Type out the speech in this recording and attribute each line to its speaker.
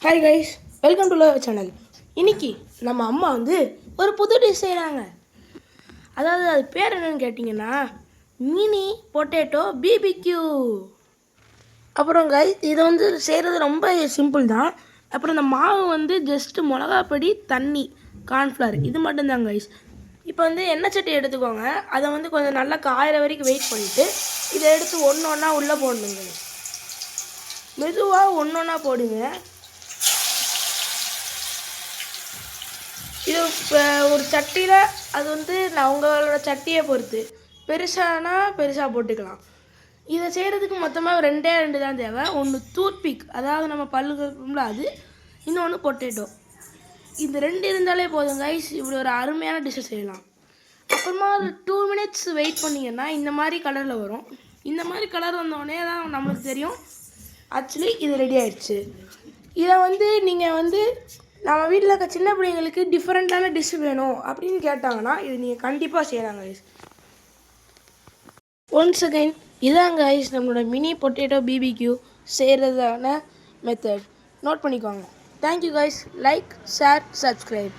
Speaker 1: Hi guys, welcome to love channel. இன்னைக்கு நம்ம அம்மா வந்து ஒரு புது டிஷ் செய்கிறாங்க. அதாவது அது பேர் என்னன்னு கேட்டிங்கன்னா மினி பொட்டேட்டோ பிபிக்யூ. அப்புறம் கைஸ் இதை வந்து செய்கிறது ரொம்ப சிம்பிள் தான். அப்புறம் இந்த மாவு வந்து ஜஸ்ட்டு மிளகாப்பொடி, தண்ணி, கார்ன்ஃப்ளவர் இது மட்டும்தான் கைஸ். இப்போ வந்து எண்ணெய் சட்டி எடுத்துக்கோங்க. அதை வந்து கொஞ்சம் நல்லா காயிற வரைக்கும் வெயிட் பண்ணிவிட்டு இதை எடுத்து ஒன்று ஒன்றா உள்ளே போடணுங்க. மெதுவாக ஒன்று ஒன்றா போடுங்க. இது இப்போ ஒரு சட்டியில் அது வந்து நான் உங்களோட சட்டியை பொறுத்து பெருசானா பெருசாக போட்டுக்கலாம். இதை செய்கிறதுக்கு மொத்தமாக ரெண்டு தான் தேவை. ஒன்று டூத்பிக், அதாவது நம்ம பல்லுல அது, இன்னொன்று பொட்டேட்டோ. இந்த ரெண்டு இருந்தாலே போதும் கைஸ், இப்படி ஒரு அருமையான டிஷ்ஷை செய்யலாம். அப்புறமா ஒரு 2 மினிட்ஸ் வெயிட் பண்ணிங்கன்னா இந்த மாதிரி கலரில் வரும். இந்த மாதிரி கலர் வந்தோடனே தான் நம்மளுக்கு தெரியும் ஆக்சுவலி இது ரெடி ஆயிடுச்சு. இதை வந்து நீங்கள் வந்து நம்ம வீட்டில் இருக்க சின்ன பிள்ளைங்களுக்கு டிஃப்ரெண்ட்டான டிஷ் வேணும் அப்படின்னு கேட்டாங்கன்னா இது நீங்கள் கண்டிப்பாக செய்யலாம் கைஸ். ஒன்ஸ் அகைன் இதாங்க கைஸ் நம்மளோட மினி பொட்டேட்டோ பிபிக்யூ செய்கிறதான மெத்தட். நோட் பண்ணிக்கோங்க. Thank you guys. Like, share, subscribe.